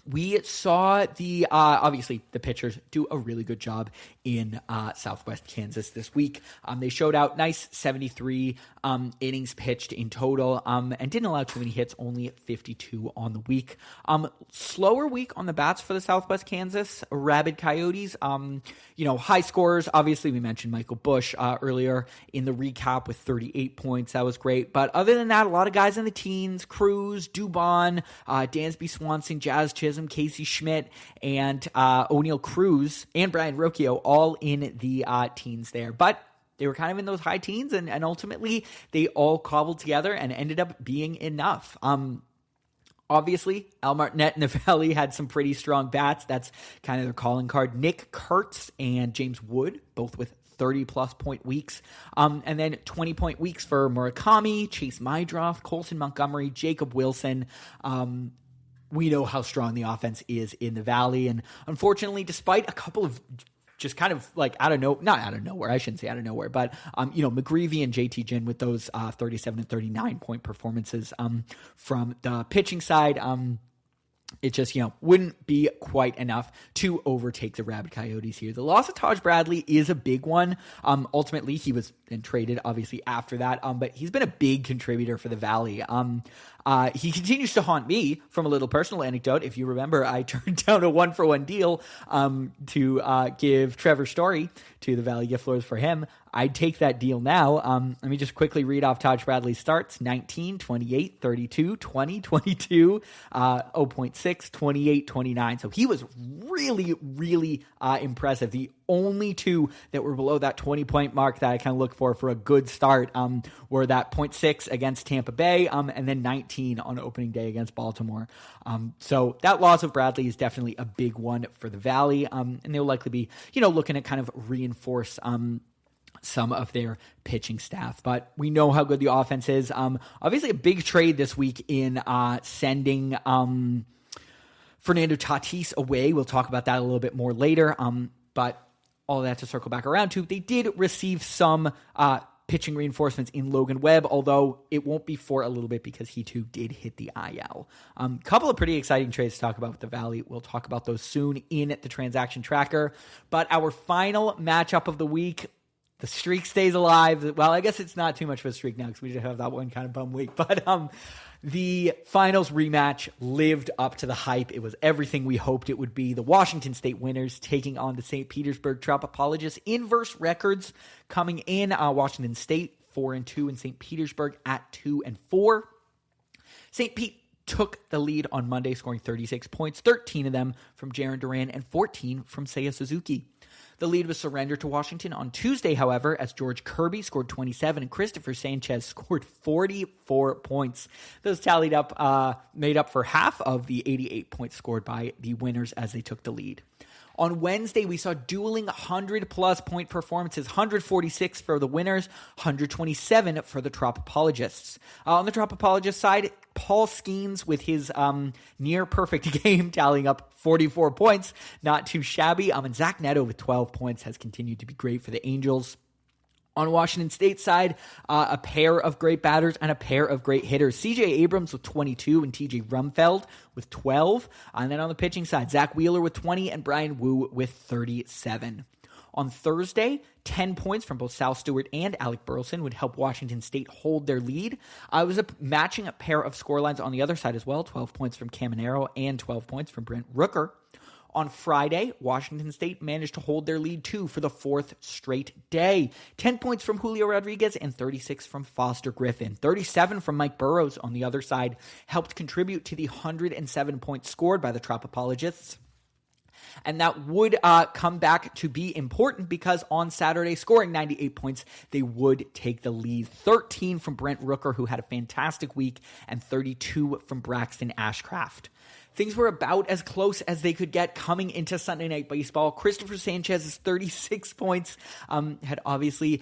We saw obviously the pitchers do a really good job in Southwest Kansas this week. They showed out nice 73 innings pitched in total and didn't allow too many hits, only 52 on the week. Slower week on the bats for the Southwest Kansas Rabid Coyotes. High scorers. Obviously, we mentioned Michael Bush earlier in the recap with 38 points. That was great. But other than that, a lot of guys in the teens: Cruz, Dubon, Dansby Swanson, Jazz Chisholm, Casey Schmidt, and O'Neal Cruz and Brian Rocchio all in the teens there. But they were kind of in those high teens, and ultimately they all cobbled together and ended up being enough. Obviously, Al Martinet and the Valley had some pretty strong bats. That's kind of their calling card. Nick Kurtz and James Wood, both with 30-plus point weeks. And then 20-point weeks for Murakami, Chase Mydroff, Colson Montgomery, Jacob Wilson. We know how strong the offense is in the Valley. And unfortunately, despite a couple of just kind of like not out of nowhere, I shouldn't say out of nowhere, but, McGreevy and JT Jin with those 37 and 39 point performances from the pitching side. It just, wouldn't be quite enough to overtake the Rabid Coyotes here. The loss of Taj Bradley is a big one. Ultimately, he was then traded, obviously, after that. But he's been a big contributor for the Valley. He continues to haunt me from a little personal anecdote. If you remember, I turned down a 1-for-1 deal to give Trevor Story to the Valley Gift Lords for him. I'd take that deal now. Let me just quickly read off Taj Bradley's starts: 19, 28, 32, 20, 22, 0.6, 28, 29. So he was really, really impressive. The only 2 that were below that 20-point mark that I kind of look for a good start were that 0.6 against Tampa Bay and then 19 on opening day against Baltimore. So that loss of Bradley is definitely a big one for the Valley, and they'll likely be, looking to kind of reinforce some of their pitching staff. But we know how good the offense is. Obviously, a big trade this week in sending Fernando Tatis away. We'll talk about that a little bit more later. But all that to circle back around to, they did receive some pitching reinforcements in Logan Webb, although it won't be for a little bit because he too did hit the IL. Couple of pretty exciting trades to talk about with the Valley. We'll talk about those soon in the transaction tracker. But our final matchup of the week, The streak stays alive. Well, I guess it's not too much of a streak now because we did have that one kind of bum week. But the finals rematch lived up to the hype. It was everything we hoped it would be. The Washington State winners taking on the St. Petersburg Tropopologists. Inverse records coming in. Washington State 4-2 and St. Petersburg at 2-4. St. Pete took the lead on Monday, scoring 36 points, 13 of them from Jaren Duran and 14 from Seiya Suzuki. The lead was surrendered to Washington on Tuesday, however, as George Kirby scored 27 and Christopher Sanchez scored 44 points. Those tallied up, made up for half of the 88 points scored by the winners as they took the lead. On Wednesday, we saw dueling 100-plus point performances, 146 for the winners, 127 for the Tropopologists. On the Tropopologist side, Paul Skeens with his near-perfect game tallying up 44 points, not too shabby. And Zach Neto with 12 points has continued to be great for the Angels. On Washington State side, a pair of great batters and a pair of great hitters. C.J. Abrams with 22 and T.J. Rumfeld with 12. And then on the pitching side, Zach Wheeler with 20 and Brian Wu with 37. On Thursday, 10 points from both Sal Stewart and Alec Burleson would help Washington State hold their lead. It was matching a pair of scorelines on the other side as well, 12 points from Caminero and 12 points from Brent Rooker. On Friday, Washington State managed to hold their lead, too, for the fourth straight day. 10 points from Julio Rodriguez and 36 from Foster Griffin. 37 from Mike Burrows on the other side helped contribute to the 107 points scored by the Tropopologists. And that would come back to be important because on Saturday, scoring 98 points, they would take the lead. 13 from Brent Rooker, who had a fantastic week, and 32 from Braxton Ashcraft. Things were about as close as they could get coming into Sunday Night Baseball. Christopher Sanchez's 36 points had obviously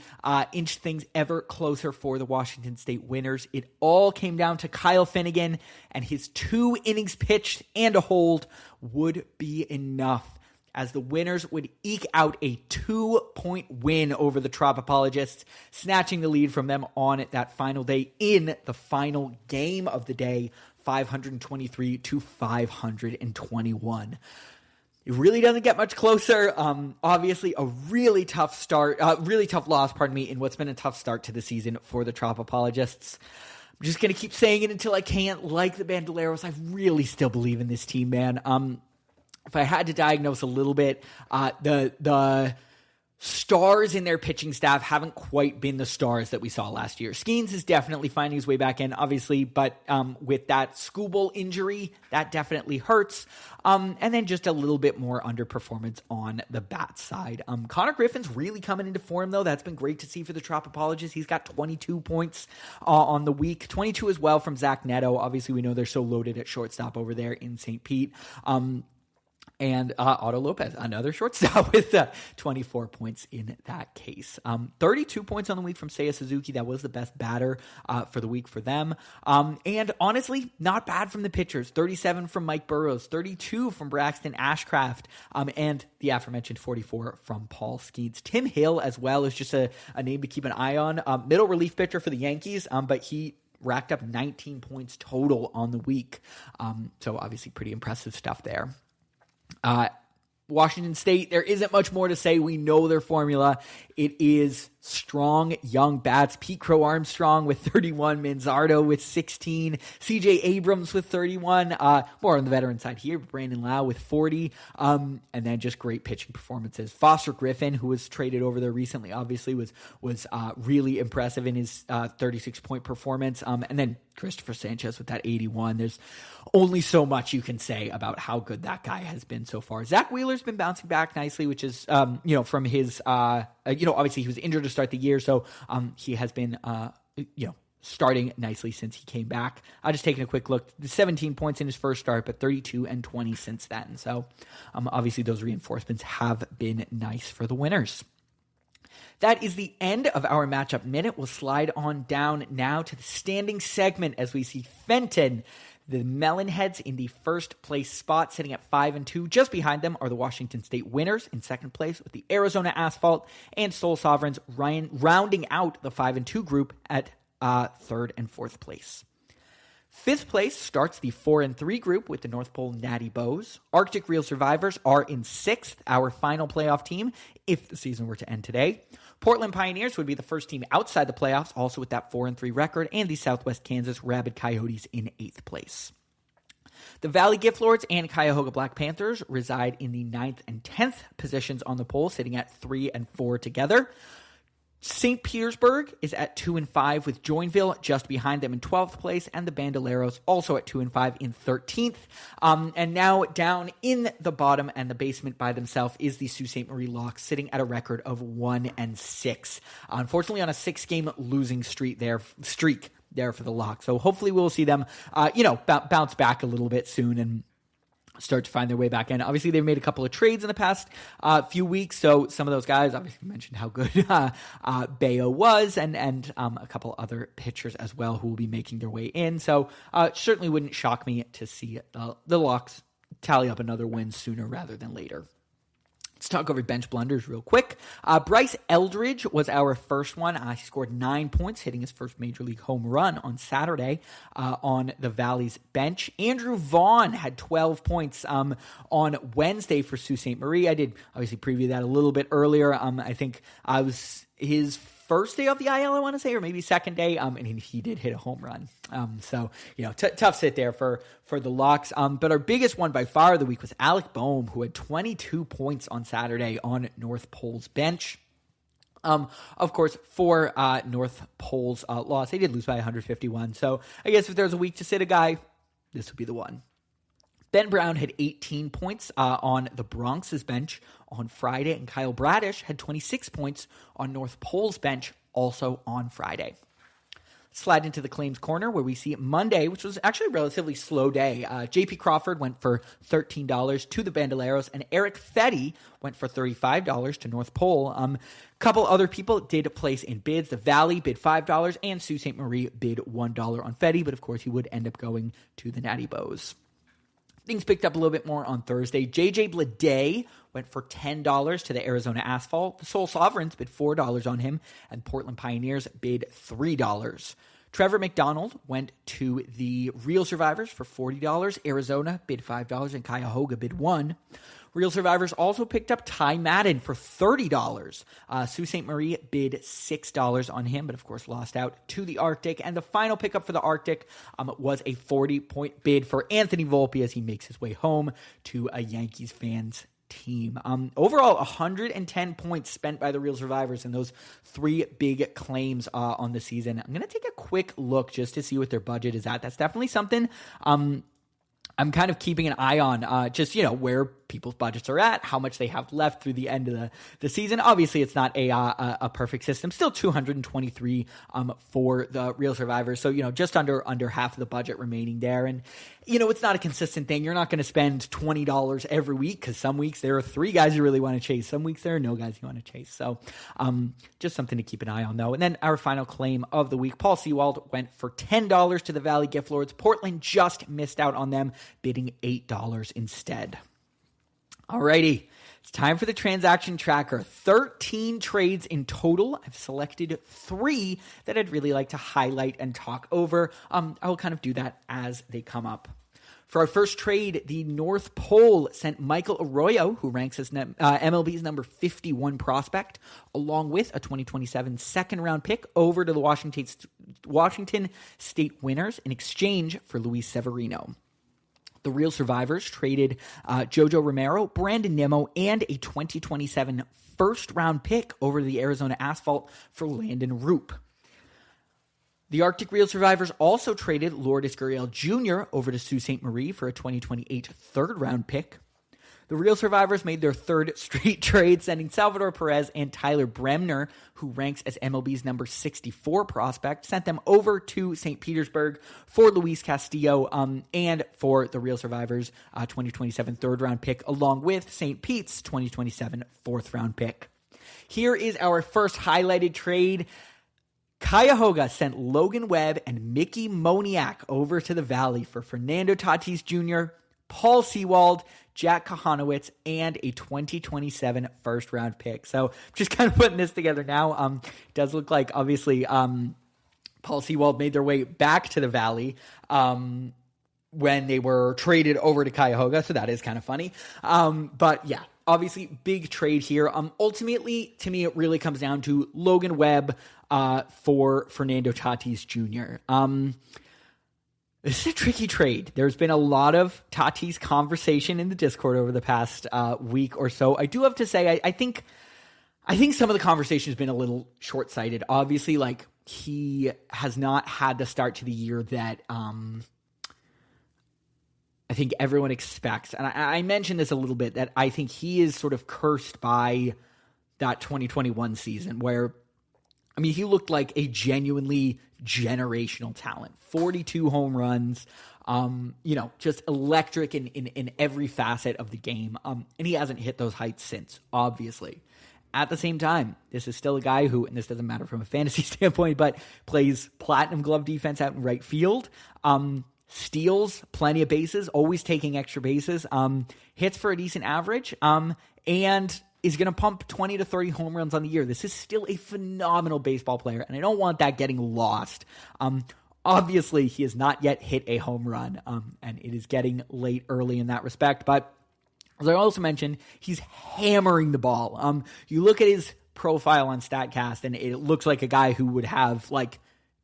inched things ever closer for the Washington State winners. It all came down to Kyle Finnegan, and his 2 innings pitched and a hold would be enough, as the winners would eke out a 2-point win over the Tropopologists, snatching the lead from them on that final day in the final game of the day, 523 to 521. It really doesn't get much closer. Obviously, a really tough loss, in what's been a tough start to the season for the Tropopologists. I'm just going to keep saying it until I can't. Like the Bandoleros, I really still believe in this team, man. If I had to diagnose a little bit, the stars in their pitching staff haven't quite been the stars that we saw last year. Skeens is definitely finding his way back in, obviously, but with that Skubal injury, that definitely hurts. And then just a little bit more underperformance on the bat side. Connor Griffin's really coming into form, though. That's been great to see for the Tropopologists. He's got 22 points on the week, 22 as well from Zach Neto. Obviously, we know they're so loaded at shortstop over there in St. Pete. And Otto Lopez, another shortstop with 24 points in that case. 32 points on the week from Seiya Suzuki. That was the best batter for the week for them. And honestly, not bad from the pitchers. 37 from Mike Burrows, 32 from Braxton Ashcraft, and the aforementioned 44 from Paul Skeens. Tim Hill as well is just a name to keep an eye on. Middle relief pitcher for the Yankees, but he racked up 19 points total on the week. So obviously pretty impressive stuff there. Washington State, there isn't much more to say. We know their formula. It is strong, young bats. Pete Crow Armstrong with 31, Manzardo with 16, C.J. Abrams with 31, more on the veteran side here, Brandon Lau with 40, and then just great pitching performances. Foster Griffin, who was traded over there recently, obviously was really impressive in his 36-point performance, and then Christopher Sanchez with that 81. There's only so much you can say about how good that guy has been so far. Zach Wheeler's been bouncing back nicely, which is, from his, obviously he was injured to start the year, so he has been, starting nicely since he came back. Just taking a quick look, 17 points in his first start, but 32 and 20 since then. So obviously those reinforcements have been nice for the winners. That is the end of our matchup minute. We'll slide on down now to the standing segment as we see Fenton, the Melonheads, in the first place spot, sitting at 5-2. Just behind them are the Washington State winners in second place with the Arizona Asphalt and Soul Sovereigns rounding out the 5-2 group at third and fourth place. Fifth place starts the 4-3 group with the North Pole Natty Bows. Arctic Real Survivors are in sixth, our final playoff team, if the season were to end today. Portland Pioneers would be the first team outside the playoffs, also with that 4-3 record, and the Southwest Kansas Rabid Coyotes in eighth place. The Valley Gift Lords and Cuyahoga Black Panthers reside in the 9th and 10th positions on the poll, sitting at 3 and 4 together. St. Petersburg is at 2 and 5 with Joinville just behind them in 12th place, and the Bandoleros also at 2 and 5 in 13th. And now down in the bottom and the basement by themselves is the Sault Ste. Marie Locks, sitting at a record of 1 and 6. Unfortunately, on a 6-game losing streak there for the Locks. So hopefully we'll see them, bounce back a little bit soon and start to find their way back in. Obviously, they've made a couple of trades in the past few weeks, so some of those guys, obviously mentioned how good Bayo was, and a couple other pitchers as well who will be making their way in. So certainly wouldn't shock me to see the Locks tally up another win sooner rather than later. Let's talk over bench blunders real quick. Bryce Eldridge was our first one. He scored 9 points, hitting his first Major League home run on Saturday on the Valley's bench. Andrew Vaughn had 12 points on Wednesday for Sault Ste. Marie. I did obviously preview that a little bit earlier. I think I was his first day of the IL, I want to say, or maybe second day, and he did hit a home run. So, tough sit there for the Locks. But our biggest one by far of the week was Alec Boehm, who had 22 points on Saturday on North Pole's bench. Of course, for North Pole's loss, they did lose by 151. So I guess if there's a week to sit a guy, this would be the one. Ben Brown had 18 points on the Bronx's bench on Friday, and Kyle Bradish had 26 points on North Pole's bench also on Friday. Slide into the claims corner where we see Monday, which was actually a relatively slow day. J.P. Crawford went for $13 to the Bandoleros, and Eric Fetty went for $35 to North Pole. A couple other people did place in bids. The Valley bid $5, and Sault Ste. Marie bid $1 on Fetty, but of course he would end up going to the Natty Bows. Things picked up a little bit more on Thursday. J.J. Bleday went for $10 to the Arizona Asphalt. The Soul Sovereigns bid $4 on him, and Portland Pioneers bid $3. Trevor McDonald went to the Real Survivors for $40. Arizona bid $5, and Cuyahoga bid $1. Real Survivors also picked up Ty Madden for $30. Sault Ste. Marie bid $6 on him, but of course lost out to the Arctic. And the final pickup for the Arctic was a 40-point bid for Anthony Volpe as he makes his way home to a Yankees fans team. Overall, 110 points spent by the Real Survivors in those three big claims on the season. I'm going to take a quick look just to see what their budget is at. That's definitely something I'm kind of keeping an eye on, just, where people's budgets are at, how much they have left through the end of the season. Obviously, it's not a perfect system. Still 223 for the Real Survivors. So, just under half of the budget remaining there. And, it's not a consistent thing. You're not going to spend $20 every week because some weeks there are 3 guys you really want to chase. Some weeks there are no guys you want to chase. So, just something to keep an eye on, though. And then our final claim of the week, Paul Sewald went for $10 to the Valley Gift Lords. Portland just missed out on them, bidding $8 instead. Alrighty, it's time for the transaction tracker. 13 trades in total. I've selected 3 that I'd really like to highlight and talk over. I will kind of do that as they come up. For our first trade, the North Pole sent Michael Arroyo, who ranks as MLB's number 51 prospect, along with a 2027 second-round pick over to the Washington State Winners in exchange for Luis Severino. The Real Survivors traded Jojo Romero, Brandon Nimmo, and a 2027 first-round pick over to the Arizona Asphalt for Landon Roop. The Arctic Real Survivors also traded Lourdes Gurriel Jr. over to Sault Ste. Marie for a 2028 third-round pick. The Real Survivors made their third straight trade, sending Salvador Perez and Tyler Bremner, who ranks as MLB's number 64 prospect, sent them over to St. Petersburg for Luis Castillo and for the Real Survivors 2027 third-round pick, along with St. Pete's 2027 fourth-round pick. Here is our first highlighted trade. Cuyahoga sent Logan Webb and Mickey Moniak over to the Valley for Fernando Tatis Jr., Paul Sewald, Jack Kahanowitz, and a 2027 first-round pick. So just kind of putting this together now. It does look like, obviously, Paul Sewald made their way back to the Valley when they were traded over to Cuyahoga, so that is kind of funny. But yeah, obviously big trade here. Ultimately, to me, it really comes down to Logan Webb for Fernando Tatis Jr. This is a tricky trade. There's been a lot of Tatis conversation in the Discord over the past week or so. I do have to say, I think some of the conversation has been a little short-sighted. Obviously, like, he has not had the start to the year that I think everyone expects. And I mentioned this a little bit, that I think he is sort of cursed by that 2021 season where, I mean, he looked like a genuinely generational talent. 42 home runs, just electric in every facet of the game. And he hasn't hit those heights since, obviously. At the same time, this is still a guy who, and this doesn't matter from a fantasy standpoint, but plays platinum glove defense out in right field, steals plenty of bases, always taking extra bases, hits for a decent average, and is going to pump 20 to 30 home runs on the year. This is still a phenomenal baseball player, and I don't want that getting lost. Obviously, he has not yet hit a home run, and it is getting late early in that respect, but as I also mentioned, he's hammering the ball. You look at his profile on StatCast, and it looks like a guy who would have like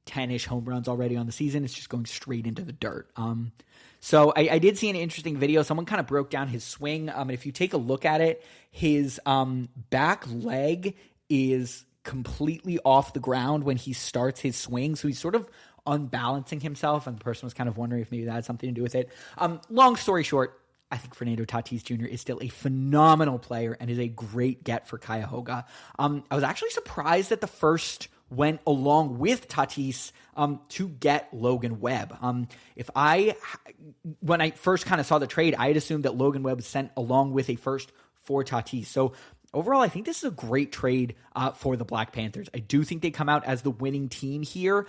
10-ish home runs already on the season. It's just going straight into the dirt. So I did see an interesting video. Someone kind of broke down his swing. If you take a look at it, his back leg is completely off the ground when he starts his swing. So he's sort of unbalancing himself, and the person was kind of wondering if maybe that had something to do with it. Long story short, I think Fernando Tatis Jr. is still a phenomenal player and is a great get for Cuyahoga. I was actually surprised that the first went along with Tatis to get Logan Webb. When I first kind of saw the trade, I had assumed that Logan Webb was sent along with a first for Tatis. So overall, I think this is a great trade for the Black Panthers. I do think they come out as the winning team here.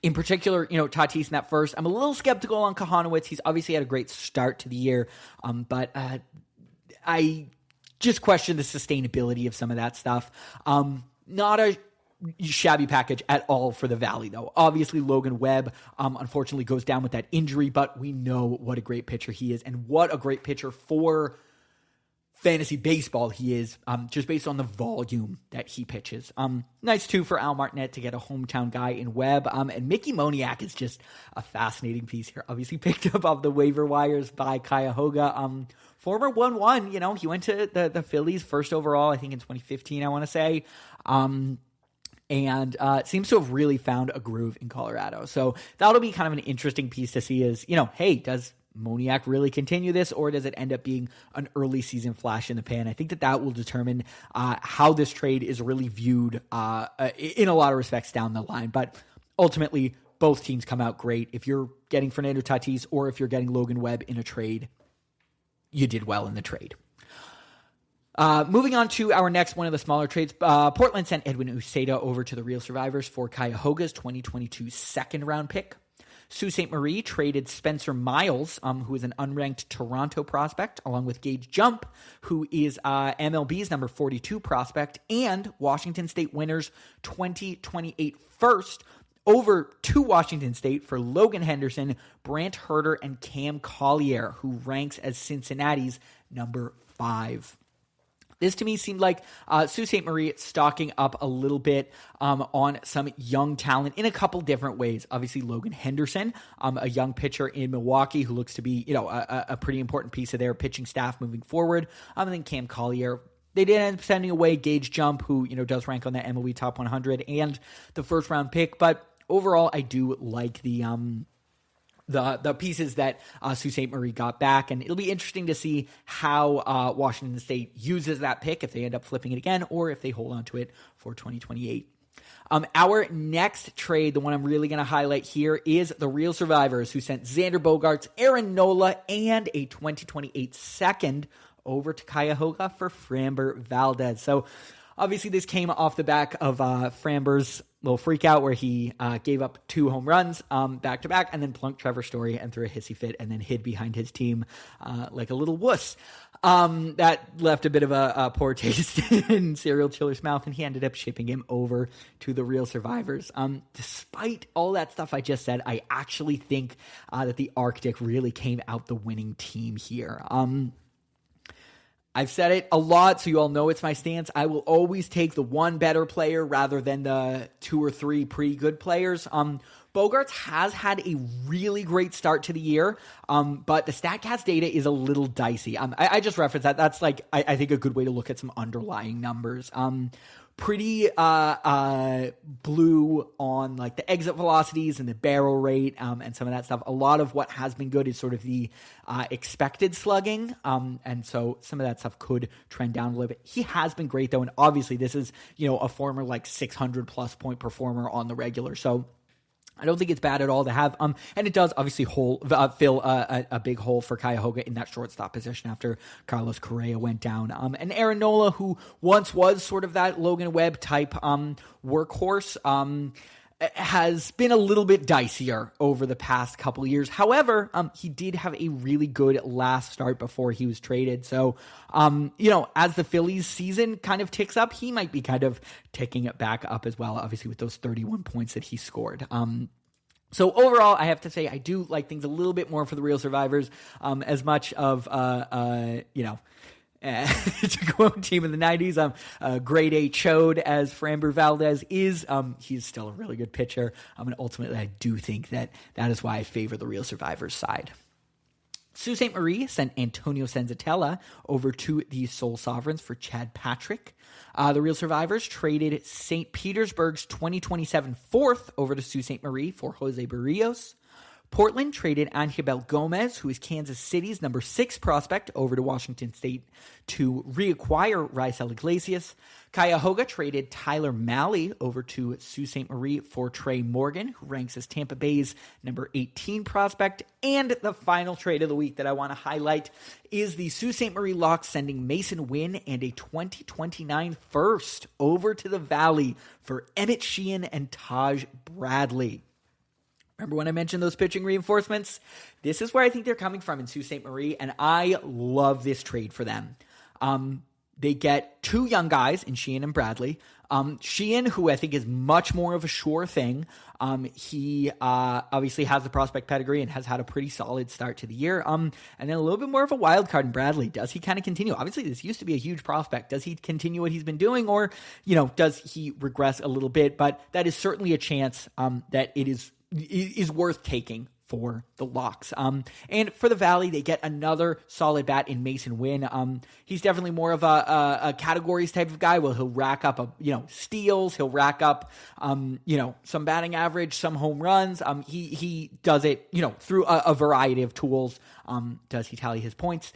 In particular, Tatis in that first. I'm a little skeptical on Kahanowitz. He's obviously had a great start to the year, but I just question the sustainability of some of that stuff. Not a shabby package at all for the Valley, though. Obviously, Logan Webb, unfortunately, goes down with that injury, but we know what a great pitcher he is and what a great pitcher for fantasy baseball he is, just based on the volume that he pitches. Nice, too, for Al Martinet to get a hometown guy in Webb. And Mickey Moniak is just a fascinating piece here. Obviously picked up off the waiver wires by Cuyahoga. Former 1-1, he went to the Phillies first overall, I think in 2015, I want to say. And seems to have really found a groove in Colorado. So that'll be kind of an interesting piece to see is, hey, does Moniak really continue this, or does it end up being an early season flash in the pan? I think that will determine how this trade is really viewed in a lot of respects down the line. But ultimately, both teams come out great. If you're getting Fernando Tatis or if you're getting Logan Webb in a trade, you did well in the trade. Moving on to our next one of the smaller trades, Portland sent Edwin Uceda over to the Real Survivors for Cuyahoga's 2022 second-round pick. Sault Ste. Marie traded Spencer Miles, who is an unranked Toronto prospect, along with Gage Jump, who is MLB's number 42 prospect, and Washington State Winners 2028 first, over to Washington State for Logan Henderson, Brant Herter, and Cam Collier, who ranks as Cincinnati's number 5. This to me seemed like Sault Ste. Marie stocking up a little bit on some young talent in a couple different ways. Obviously, Logan Henderson, a young pitcher in Milwaukee who looks to be a pretty important piece of their pitching staff moving forward. And then Cam Collier. They did end up sending away Gage Jump, who does rank on that MLB Top 100 and the first round pick. But overall, I do like the pieces that Sault Ste. Marie got back, and it'll be interesting to see how Washington State uses that pick, if they end up flipping it again, or if they hold on to it for 2028. Our next trade, the one I'm really going to highlight here, is the Real Survivors, who sent Xander Bogaerts, Aaron Nola, and a 2028 second over to Cuyahoga for Framber Valdez. So Obviously, this came off the back of Framber's little freak out where he gave up 2 home runs back to back and then plunked Trevor Story and threw a hissy fit and then hid behind his team like a little wuss. That left a bit of a poor taste in Serial Chiller's mouth, and he ended up shipping him over to the Real Survivors. Despite all that stuff I just said, I actually think that the Arctic really came out the winning team here. I've said it a lot, so you all know it's my stance. I will always take the one better player rather than the 2 or 3 pretty good players. Bogaerts has had a really great start to the year, but the StatCast data is a little dicey. I just referenced that. That's like, I think, a good way to look at some underlying numbers. Pretty blue on like the exit velocities and the barrel rate and some of that stuff. A lot of what has been good is sort of the expected slugging, and so some of that stuff could trend down a little bit. He has been great though, and obviously this is, you know, a former like 600 plus point performer on the regular, so I don't think it's bad at all to have. And it does obviously fill a big hole for Cuyahoga in that shortstop position after Carlos Correa went down. And Aaron Nola, who once was sort of that Logan Webb type workhorse, has been a little bit dicier over the past couple of years. However, he did have a really good last start before he was traded. So, you know, as the Phillies season kind of ticks up, he might be kind of ticking it back up as well, obviously with those 31 points that he scored. So overall, I have to say I do like things a little bit more for the Real Survivors, as much of, you know, to quote team in the 90s, grade A chode as Framber Valdez is. He's still a really good pitcher. And ultimately, I do think that is why I favor the Real Survivors side. Sault Ste. Marie sent Antonio Senzatella over to the Seoul Sovereigns for Chad Patrick. The Real Survivors traded St. Petersburg's 2027 fourth over to Sault Ste. Marie for Jose Barrios. Portland traded Angel Gomez, who is Kansas City's number 6 prospect, over to Washington State to reacquire Raisel Iglesias. Cuyahoga traded Tyler Malley over to Sault Ste. Marie for Trey Morgan, who ranks as Tampa Bay's number 18 prospect. And the final trade of the week that I want to highlight is the Sault Ste. Marie Locks sending Mason Wynn and a 2029 first over to the Valley for Emmett Sheehan and Taj Bradley. Remember when I mentioned those pitching reinforcements? This is where I think they're coming from in Sault Ste. Marie, and I love this trade for them. They get 2 young guys in Sheehan and Bradley. Sheehan, who I think is much more of a sure thing. He obviously has the prospect pedigree and has had a pretty solid start to the year. And then a little bit more of a wild card in Bradley. Does he kind of continue? Obviously, this used to be a huge prospect. Does he continue what he's been doing, or, you know, does he regress a little bit? But that is certainly a chance that it is worth taking for the Locks. And for the Valley, they get another solid bat in Mason Wynn. He's definitely more of a categories type of guy. Well, he'll rack up steals, he'll rack up some batting average, some home runs. He does it, through a variety of tools. Does he tally his points?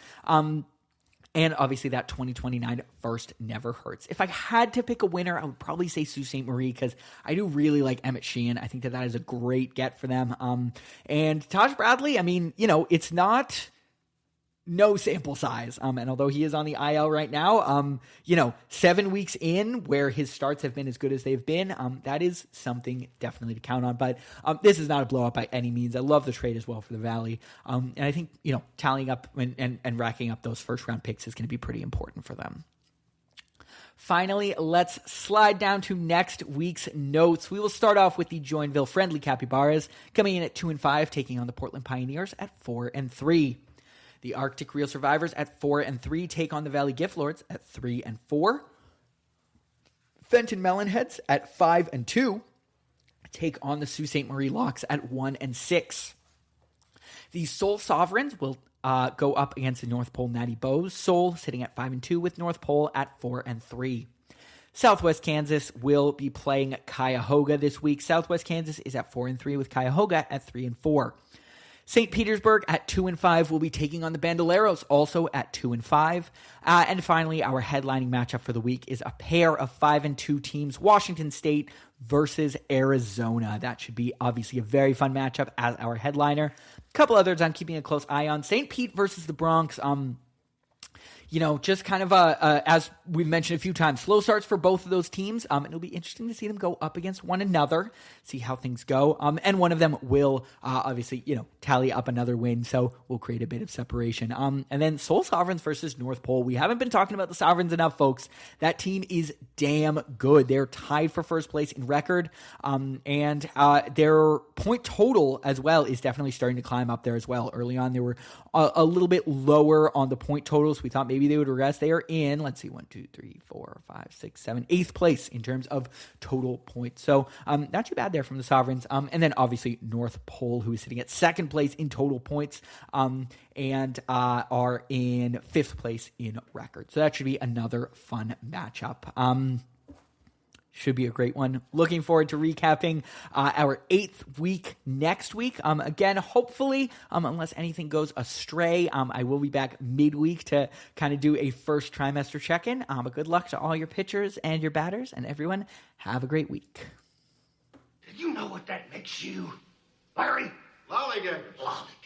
And obviously that 2029 first never hurts. If I had to pick a winner, I would probably say Sault Ste. Marie, because I do really like Emmett Sheehan. I think that is a great get for them. And Taj Bradley, I mean, it's not no sample size. And although he is on the IL right now, 7 weeks in where his starts have been as good as they've been, that is something definitely to count on. But this is not a blow up by any means. I love the trade as well for the Valley. And I think, tallying up and racking up those first round picks is going to be pretty important for them. Finally, let's slide down to next week's notes. We will start off with the Joinville Friendly Capybaras coming in at 2-5, taking on the Portland Pioneers at 4-3. The Arctic Real Survivors at 4-3 take on the Valley Gift Lords at 3-4. Fenton Melonheads at 5-2 take on the Sault Ste. Marie Locks at 1-6. The Seoul Sovereigns will go up against the North Pole Natty Bows. Seoul sitting at 5-2 with North Pole at 4-3. Southwest Kansas will be playing Cuyahoga this week. Southwest Kansas is at 4-3 with Cuyahoga at 3-4. St. Petersburg at 2-5 will be taking on the Bandoleros, also at 2-5. And finally, our headlining matchup for the week is a pair of 5-2 teams, Washington State versus Arizona. That should be obviously a very fun matchup as our headliner. A couple others I'm keeping a close eye on. St. Pete versus the Bronx. just kind of as we've mentioned a few times, slow starts for both of those teams. It'll be interesting to see them go up against one another, see how things go. And one of them will obviously, tally up another win, so we'll create a bit of separation. And then Seoul Sovereigns versus North Pole. We haven't been talking about the Sovereigns enough, folks. That team is damn good. They're tied for first place in record, and their point total as well is definitely starting to climb up there as well. Early on, they were a little bit lower on the point totals. We thought maybe they would regress. They are in, let's see, 1, 2, 3, 4, 5, 6, 7, 8th place in terms of total points. So not too bad there from the Sovereigns. And then obviously North Pole, who is sitting at 2nd place in total points and are in 5th place in record. So that should be another fun matchup. Should be a great one. Looking forward to recapping our 8th week next week. Again, hopefully, unless anything goes astray, I will be back midweek to kind of do a first trimester check-in. But good luck to all your pitchers and your batters, and everyone, have a great week. Do you know what that makes you, Larry? Lollygaggers. Lollygaggers.